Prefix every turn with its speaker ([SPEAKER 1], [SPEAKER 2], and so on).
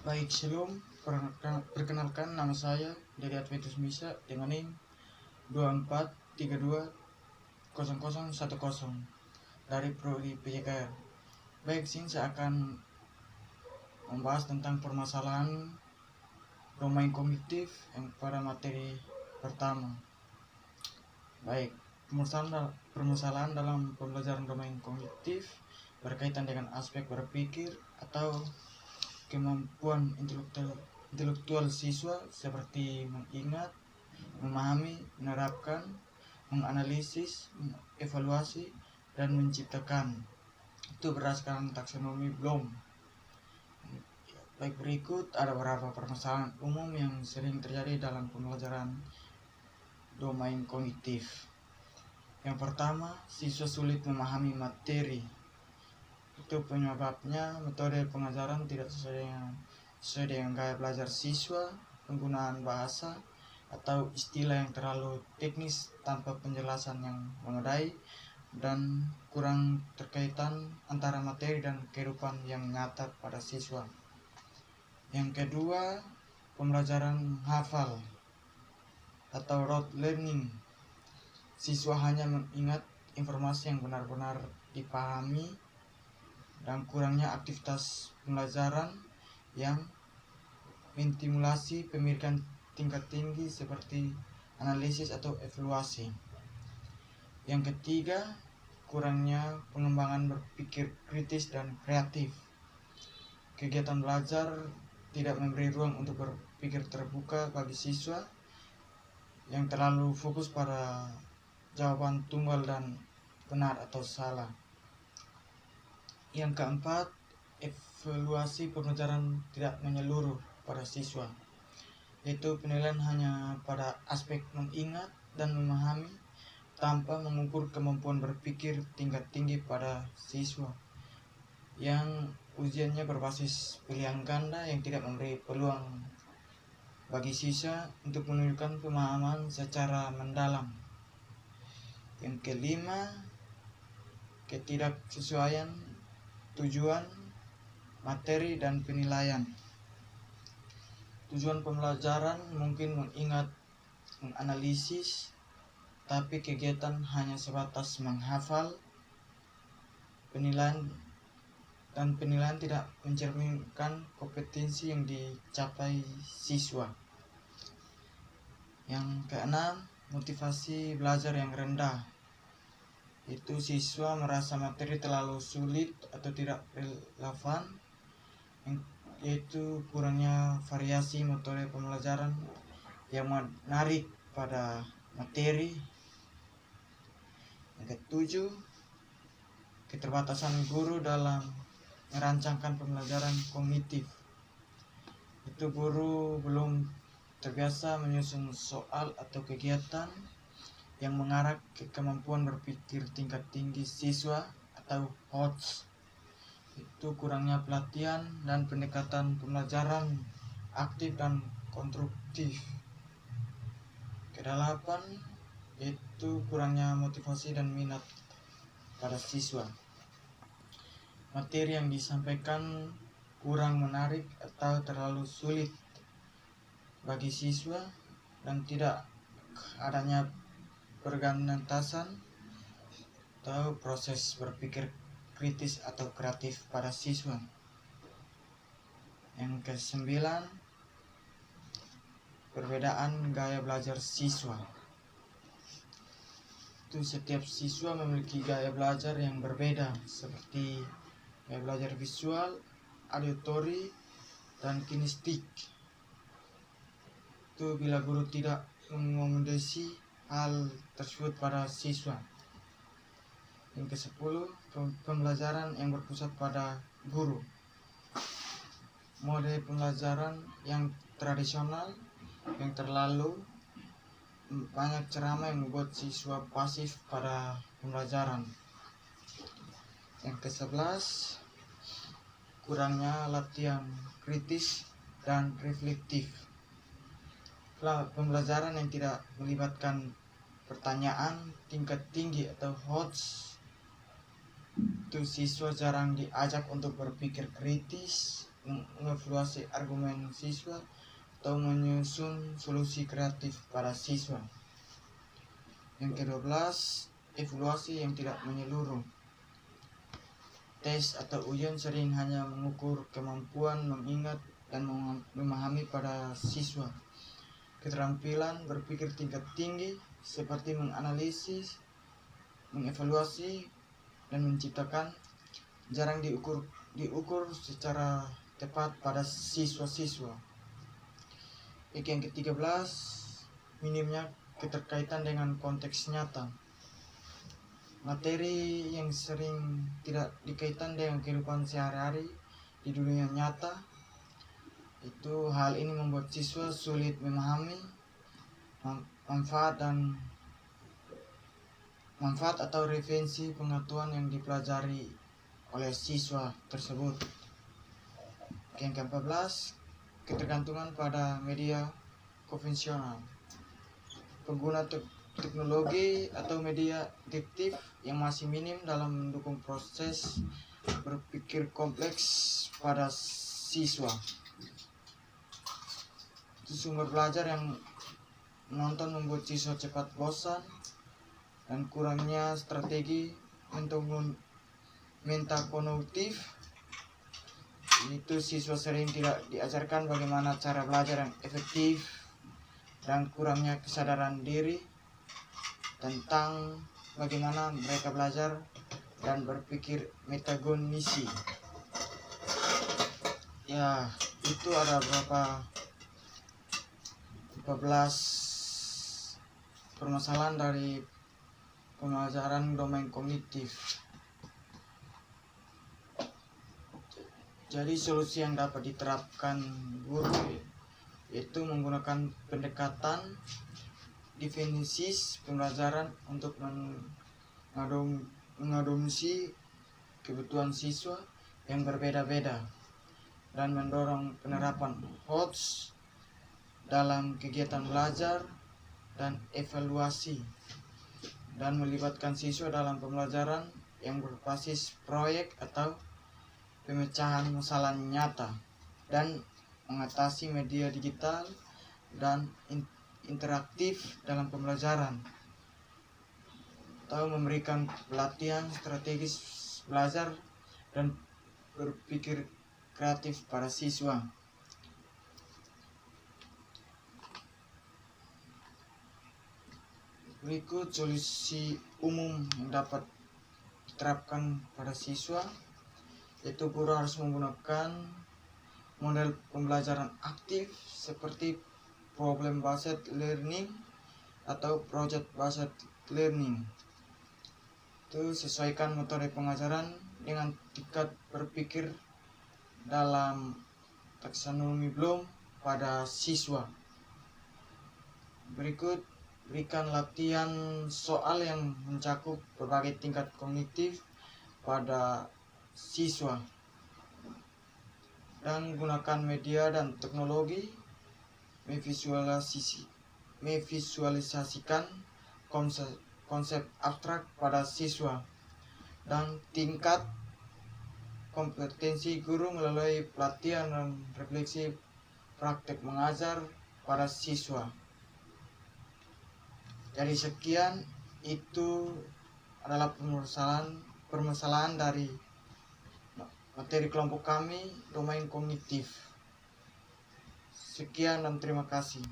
[SPEAKER 1] Baik, sebelum perkenalkan, nama saya dari Adventus Misa dengan NIM 24320010 dari Prodi PJKR. Baik, sini saya akan membahas tentang permasalahan domain kognitif yang pada materi pertama. Baik, permasalahan dalam pembelajaran domain kognitif berkaitan dengan aspek berpikir atau kemampuan intelektual siswa seperti mengingat, memahami, menerapkan, menganalisis, mengevaluasi, dan menciptakan. Itu berdasarkan taksonomi Bloom. Baik, berikut ada beberapa permasalahan umum yang sering terjadi dalam pembelajaran domain kognitif. Yang pertama, siswa sulit memahami materi. Itu penyebabnya metode pengajaran tidak sesuai dengan gaya belajar siswa, penggunaan bahasa atau istilah yang terlalu teknis tanpa penjelasan yang memadai, dan kurang terkaitan antara materi dan kehidupan yang nyata pada siswa. Yang kedua, pembelajaran hafal atau rote learning. Siswa hanya mengingat informasi yang benar-benar dipahami, dan kurangnya aktivitas pembelajaran yang menstimulasi pemikiran tingkat tinggi seperti analisis atau evaluasi. Yang ketiga, kurangnya pengembangan berpikir kritis dan kreatif. Kegiatan belajar tidak memberi ruang untuk berpikir terbuka bagi siswa yang terlalu fokus pada jawaban tunggal dan benar atau salah. Yang keempat, evaluasi pembelajaran tidak menyeluruh pada siswa, yaitu penilaian hanya pada aspek mengingat dan memahami tanpa mengukur kemampuan berpikir tingkat tinggi pada siswa, yang ujiannya berbasis pilihan ganda yang tidak memberi peluang bagi siswa untuk menunjukkan pemahaman secara mendalam. Yang kelima, ketidaksesuaian tujuan, materi, dan penilaian. Tujuan pembelajaran mungkin mengingat, menganalisis, tapi kegiatan hanya sebatas menghafal. Penilaian tidak mencerminkan kompetensi yang dicapai siswa. Yang keenam, motivasi belajar yang rendah. Itu siswa merasa materi terlalu sulit atau tidak relevan, yaitu kurangnya variasi metode pembelajaran yang menarik pada materi. Yang ketujuh, keterbatasan guru dalam merancangkan pembelajaran kognitif. Itu guru belum terbiasa menyusun soal atau kegiatan yang mengarah ke kemampuan berpikir tingkat tinggi siswa atau HOTS. Itu kurangnya pelatihan dan pendekatan pembelajaran aktif dan konstruktif. Kedelapan, itu kurangnya motivasi dan minat pada siswa. Materi yang disampaikan kurang menarik atau terlalu sulit bagi siswa, dan tidak adanya pergantasan atau proses berpikir kritis atau kreatif pada siswa. Yang kesembilan, perbedaan gaya belajar siswa. Itu setiap siswa memiliki gaya belajar yang berbeda, seperti gaya belajar visual, auditori, dan kinestik. Itu bila guru tidak mengakomodasi hal tersebut pada siswa. Yang ke-10, pembelajaran yang berpusat pada guru. Mode pembelajaran yang tradisional yang terlalu banyak ceramah yang membuat siswa pasif pada pembelajaran. Yang ke-11, kurangnya latihan kritis dan reflektif. Pembelajaran yang tidak melibatkan pertanyaan tingkat tinggi atau HOTS, itu siswa jarang diajak untuk berpikir kritis mengevaluasi argumen siswa atau menyusun solusi kreatif para siswa. Yang ke-12, evaluasi yang tidak menyeluruh. Tes atau ujian sering hanya mengukur kemampuan mengingat dan memahami pada siswa. Keterampilan berpikir tingkat tinggi seperti menganalisis, mengevaluasi, dan menciptakan jarang diukur secara tepat pada siswa-siswa. Yang ke-13, minimnya keterkaitan dengan konteks nyata. Materi yang sering tidak dikaitkan dengan kehidupan sehari-hari di dunia nyata, itu hal ini membuat siswa sulit memahami manfaat atau referensi pengetahuan yang dipelajari oleh siswa tersebut. Yang ke-14, ketergantungan pada media konvensional. Pengguna teknologi atau media adiktif yang masih minim dalam mendukung proses berpikir kompleks pada siswa. Sumber belajar yang menonton membuat siswa cepat bosan, dan kurangnya strategi metakognitif, itu siswa sering tidak diajarkan bagaimana cara belajar yang efektif, dan kurangnya kesadaran diri tentang bagaimana mereka belajar dan berpikir metakognisi. Ya, itu ada beberapa 14 permasalahan dari pembelajaran domain kognitif. Jadi solusi yang dapat diterapkan guru yaitu menggunakan pendekatan definisi pembelajaran untuk mengadopsi kebutuhan siswa yang berbeda-beda, dan mendorong penerapan HOTS dalam kegiatan belajar dan evaluasi, dan melibatkan siswa dalam pembelajaran yang berbasis proyek atau pemecahan masalah nyata, dan mengatasi media digital dan interaktif dalam pembelajaran, atau memberikan pelatihan strategis belajar dan berpikir kreatif para siswa. Berikut solusi umum yang dapat diterapkan pada siswa, yaitu guru harus menggunakan model pembelajaran aktif seperti problem based learning atau project based learning. Itu sesuaikan metode pengajaran dengan tingkat berpikir dalam taksonomi Bloom pada siswa. Berikut, berikan latihan soal yang mencakup berbagai tingkat kognitif pada siswa, dan gunakan media dan teknologi memvisualisasikan konsep abstrak pada siswa, dan tingkat kompetensi guru melalui pelatihan dan refleksi praktek mengajar pada siswa. Jadi sekian, itu adalah permasalahan dari materi kelompok kami domain kognitif. Sekian dan terima kasih.